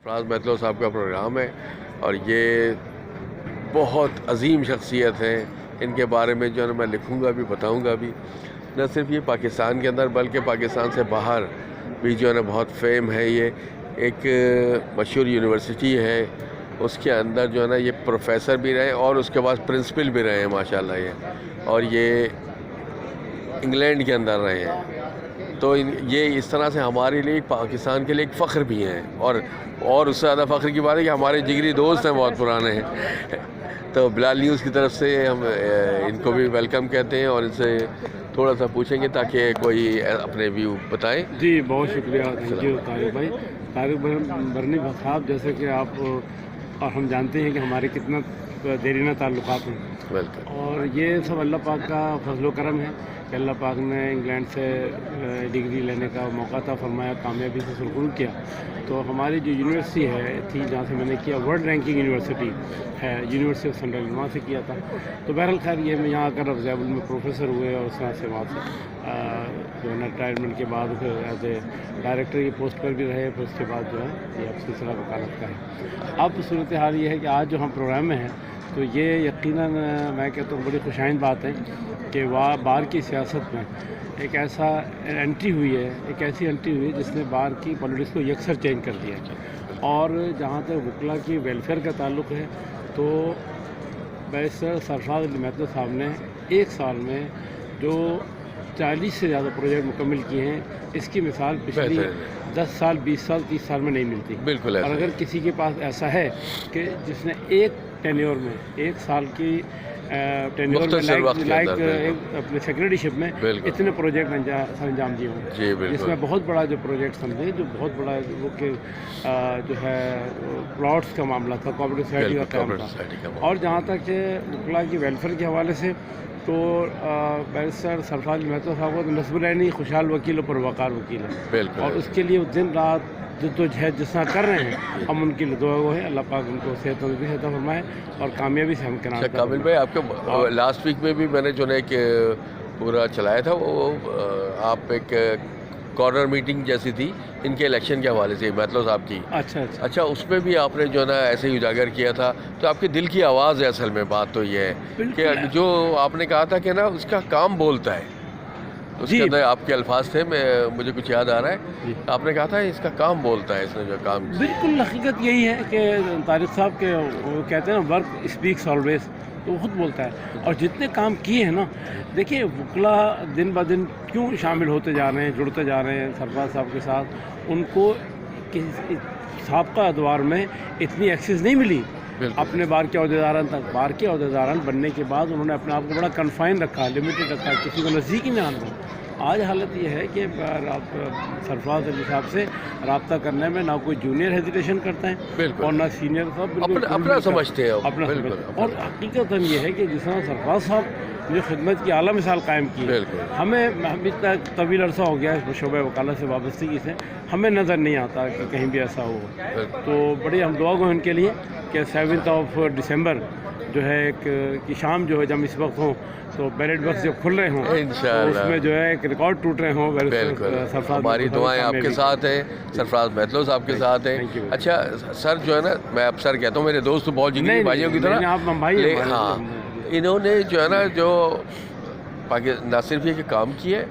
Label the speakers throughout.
Speaker 1: سرفراز مہتلو صاحب کا پروگرام ہے اور یہ بہت عظیم شخصیت ہیں. ان کے بارے میں جو ہے میں لکھوں گا بھی, بتاؤں گا بھی. نہ صرف یہ پاکستان کے اندر بلکہ پاکستان سے باہر بھی جو ہے نا بہت فیم ہے. یہ ایک مشہور یونیورسٹی ہے, اس کے اندر جو ہے نا یہ پروفیسر بھی رہے اور اس کے بعد پرنسپل بھی رہے ہیں ماشاءاللہ یہ, اور یہ انگلینڈ کے اندر رہے ہیں. تو یہ اس طرح سے ہمارے لیے پاکستان کے لیے ایک فخر بھی ہیں, اور اس سے زیادہ فخر کی بات ہے کہ ہمارے جگری دوست ہیں, بہت پرانے ہیں. تو بلال نیوز کی طرف سے ہم ان کو بھی ویلکم کہتے ہیں اور ان سے تھوڑا سا پوچھیں گے تاکہ کوئی اپنے ویو بتائیں.
Speaker 2: جی بہت شکریہ, تھینک یو طارق بھائی. طارق برنی صاحب, جیسے کہ آپ اور ہم جانتے ہیں کہ ہمارے کتنا دیرینہ تعلقات ہیں, اور یہ سب اللہ پاک کا فضل و کرم ہے کہ اللہ پاک نے انگلینڈ سے ڈگری لینے کا موقع عطا فرمایا, کامیابی سے سرخرو کیا. تو ہماری جو یونیورسٹی تھی جہاں سے میں نے کیا, ورلڈ رینکنگ یونیورسٹی ہے, یونیورسٹی آف سینٹرل, وہاں سے کیا تھا. تو بہرحال خیر یہ میں یہاں آ کر افضل میں پروفیسر ہوئے اور اس طرح سے وہاں سے جو ہے نا ریٹائرمنٹ کے بعد پھر ایز اے ڈائریکٹر کی پوسٹ پر بھی رہے, پھر اس کے بعد جو ہے یہ اب سلسلہ وکالت کا ہے. اب صورتحال یہ ہے کہ آج جو ہم پروگرام میں ہیں تو یہ یقیناً میں کہتا ہوں بڑی خوشائند بات ہے کہ بار کی سیاست میں ایک ایسا انٹری ہوئی ہے, ایک ایسی انٹری ہوئی ہے جس نے بار کی پولیٹکس کو یکسر چینج کر دیا. اور جہاں تک وکلا کی ویلفیئر کا تعلق ہے تو بیرسٹر سرفراز علی مہتلو صاحب نے ایک سال میں جو 40 سے زیادہ پروجیکٹ مکمل کیے ہیں, اس کی مثال پچھلی 10 سال 20 سال 30 سال میں نہیں ملتی.
Speaker 1: بالکل.
Speaker 2: اور اگر کسی کے پاس ایسا ہے کہ جس نے ایک ٹینیور میں, ایک سال کی ٹینیور میں لائک اپنے سیکرٹری شپ میں اتنے پروجیکٹ انجام دیے ہوں, جس میں بہت بڑا جو پروجیکٹ سمجھے, جو بہت بڑا وہ کہ جو ہے پلاٹس کا معاملہ تھا, کوآپریٹو سوسائٹی کا کام تھا. اور جہاں تک وکلا کی ویلفیئر کے حوالے سے تو بیرسٹر سرفراز مہتلو صاحب کو نصب العینی خوشحال وکیل و پروقار وکیل ہے, اور اس کے لیے دن رات جدوجہد جس طرح کر رہے ہیں, ہم ان کے لیے دعا گو ہیں. اللہ پاک ان کو صحت تندرستی عطا فرمائے اور کامیابی سے ہم کنار.
Speaker 1: کامل بھائی, آپ کے لاسٹ ویک میں بھی میں نے جو ہے کہ پورا چلایا تھا, وہ آپ ایک کارنر میٹنگ جیسی تھی ان کے الیکشن کے حوالے سے مہتلو صاحب کی. اچھا, اس میں بھی آپ نے جو ہے نا ایسے ہی اجاگر کیا تھا. تو آپ کے دل کی آواز ہے اصل میں. بات تو یہ ہے کہ جو آپ نے کہا تھا کہ نا اس کا کام بولتا ہے, اس کے اندر آپ کے الفاظ تھے, مجھے کچھ یاد آ رہا ہے, آپ نے کہا تھا اس کا کام بولتا ہے, اس نے جو کام کیا.
Speaker 2: بالکل حقیقت یہی ہے کہ طارق صاحب کے وہ کہتے ہیں نا ورک اسپیکس آلویز, تو وہ خود بولتا ہے. اور جتنے کام کیے ہیں نا, دیکھیے وکلا دن بہ دن کیوں شامل ہوتے جا رہے ہیں, جڑتے جا رہے ہیں سرفراز صاحب کے ساتھ. ان کو سابقہ ادوار میں اتنی ایکسیس نہیں ملی اپنے بار کے عہدیداران تک. بار کے عہدیداران بننے کے بعد انہوں نے اپنے آپ کو بڑا کنفائن رکھا, لمیٹڈ رکھا, کسی کو نزدیک ہی نہ آنا. آج حالت یہ ہے کہ سرفراز علی صاحب سے رابطہ کرنے میں نہ کوئی جونیئر ہیزیٹیشن کرتا ہے اور نہ سینئر صاحب
Speaker 1: اپنا سمجھتے ہیں.
Speaker 2: اور حقیقت یہ ہے کہ جس طرح سرفراز صاحب جو خدمت کی اعلیٰ مثال قائم کی ہے, ہم اتنا طویل عرصہ ہو گیا ہے شعبہ وکالت سے وابستگی سے, ہمیں نظر نہیں آتا کہ کہیں بھی ایسا ہو. تو بڑی ہم دعا گو ان کے لیے کہ 7 دسمبر جو ہے ایک کی شام جو ہے جب اس وقت ہوں تو بیلٹ باکس جب کھل رہے ہوں تو اس میں جو ہے ایک ریکارڈ ٹوٹ رہے ہوں.
Speaker 1: بالکل, ہماری دعائیں آپ کے ساتھ ہیں, سرفراز مہتلو صاحب کے ساتھ ہیں. اچھا سر, جو ہے نا میں اب سر کہتا ہوں, میرے دوست تو بہت جگری بھائیوں کی طرح. ہاں, انہوں نے جو ہے نا جو نہ صرف یہ کہ کام کیے,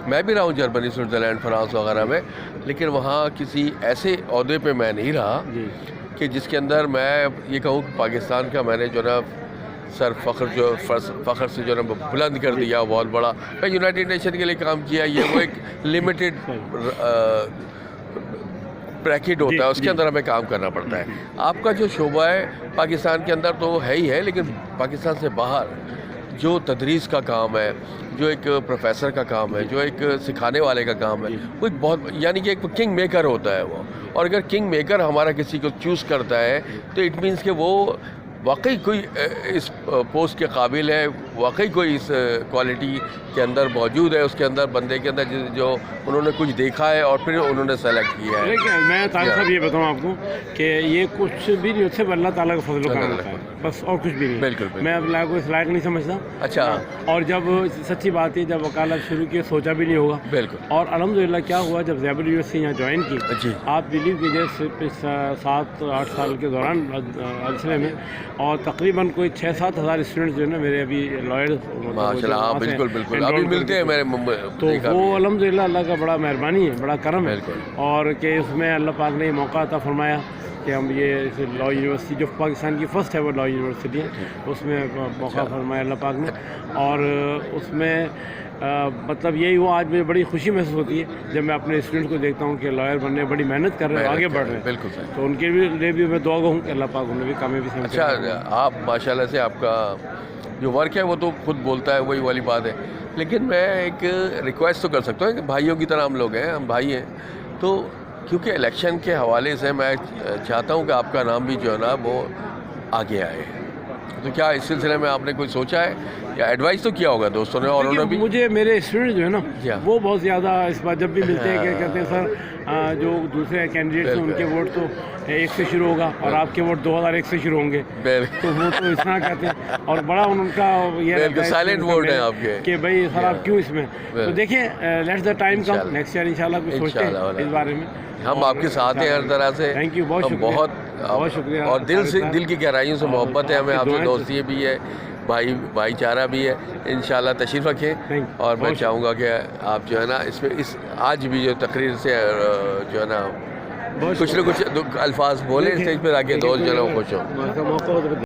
Speaker 1: میں بھی رہا ہوں جرمنی, سوئٹزرلینڈ, فرانس وغیرہ میں, لیکن وہاں کسی ایسے عہدے پہ میں نہیں رہا کہ جس کے اندر میں یہ کہوں کہ پاکستان کا میں نے جو نا سر فخر سے جو نا بلند کر دیا بہت بڑا. میں یونائٹڈ نیشن کے لیے کام کیا, یہ وہ ایک لمیٹڈ بریکٹ ہوتا ہے, اس کے اندر ہمیں کام کرنا پڑتا ہے. آپ کا جو شعبہ ہے پاکستان کے اندر تو ہے ہی ہے, لیکن پاکستان سے باہر جو تدریس کا کام ہے, جو ایک پروفیسر کا کام ہے, جو ایک سکھانے والے کا کام ہے, وہ ایک بہت یعنی کہ ایک کنگ میکر ہوتا ہے وہ. اور اگر کنگ میکر ہمارا کسی کو چوز کرتا ہے تو اٹ مینس کہ وہ واقعی کوئی اس پوسٹ کے قابل ہے, واقعی کوئی اس کوالٹی کے اندر موجود ہے، اس کے اندر بندے کے اندر جو انہوں نے کچھ دیکھا ہے اور پھر انہوں نے سلیکٹ کیا ہے.
Speaker 2: لیکن میں طارق صاحب یہ بتاؤں آپ کو کہ یہ کچھ بھی نہیں، صرف اللہ تعالیٰ کا فضل و کرم ہوتا ہے بس، اور کچھ بھی نہیں.
Speaker 1: بالکل
Speaker 2: میں اللہ کو اس لائق نہیں سمجھتا.
Speaker 1: اچھا. اور
Speaker 2: جب سچی بات ہے جب وکالت شروع کی سوچا بھی نہیں ہوگا.
Speaker 1: بالکل. اور
Speaker 2: الحمدللہ کیا ہوا جب زیبل یونیورسٹی یہاں جوائن کی،
Speaker 1: جی
Speaker 2: آپ بلیو کیجیے 7-8 سال کے دوران سلسلے میں، اور تقریباً کوئی 6-7 ہزار اسٹوڈنٹس جو ہے نا میرے ابھی لائر
Speaker 1: ماشاء اللہ. بالکل بالکل ابھی ملتے ہیں میرے
Speaker 2: تو وہ الحمدللہ اللہ کا بڑا مہربانی ہے، بڑا کرم ہے.
Speaker 1: بالکل.
Speaker 2: اور کہ اس میں اللہ پاک نے یہ موقع عطا فرمایا کہ ہم یہ لا یونیورسٹی جو پاکستان کی فرسٹ ہے وہ لا یونیورسٹی ہے، اس میں موقع فرمایا اللہ پاک نے. اور اس میں مطلب یہی ہوا آج مجھے بڑی خوشی محسوس ہوتی ہے جب میں اپنے اسٹوڈنٹ کو دیکھتا ہوں کہ لائر بننے بڑی محنت کر رہے ہیں، آگے بڑھ رہے ہیں.
Speaker 1: بالکل صحیح.
Speaker 2: تو ان کے لیے بھی میں دعا گو ہوں کہ اللہ پاک انہیں بھی کامیابی سے.
Speaker 1: اچھا آپ ماشاء اللہ سے آپ کا جو ورک ہے وہ تو خود بولتا ہے، وہی والی بات ہے. لیکن میں ایک ریکویسٹ تو کر سکتا ہوں کہ بھائیوں کی طرح ہم لوگ ہیں، ہم بھائی ہیں، تو کیونکہ الیکشن کے حوالے سے میں چاہتا ہوں کہ آپ کا نام بھی جو ہے نا وہ آگے آئے. تو کیا اس سلسلے میں آپ نے کوئی سوچا ہے یا ایڈوائز تو کیا ہوگا دوستوں نے؟ اور انہوں نے بھی
Speaker 2: مجھے میرے اسٹوڈنٹ جو ہے نا وہ بہت زیادہ اس بات جب بھی ملتے ہیں کہ کہتے ہیں سر جو دوسرے کینڈیڈیٹس ہیں ان کے ووٹ تو 1 سے شروع ہوگا اور آپ کے ووٹ 2001 سے شروع ہوں گے، تو وہ تو اس طرح کہتے ہیں. اور بڑا ان کا یہ
Speaker 1: سائلنٹ ووٹ ہے آپ کے
Speaker 2: کہ بھائی سر آپ کیوں اس میں. تو دیکھیں let's the time come, next year انشاءاللہ کچھ سوچتے ہیں اس بارے میں.
Speaker 1: ہم آپ کے ساتھ ہیں ہر طرح سے.
Speaker 2: تھینک یو، بہت شکریہ.
Speaker 1: اور دل کی گہرائیوں سے محبت ہے ہمیں آپ سے، دوستی بھی ہے، بھائی چارہ بھی ہے. انشاءاللہ تشریف رکھیں. اور میں چاہوں گا کہ آپ جو ہے نا اس میں آج بھی جو تقریر سے جو ہے نا کچھ نہ کچھ الفاظ بولیں اسٹیج پہ آ کے دوست جو ہے نا خوش ہوں.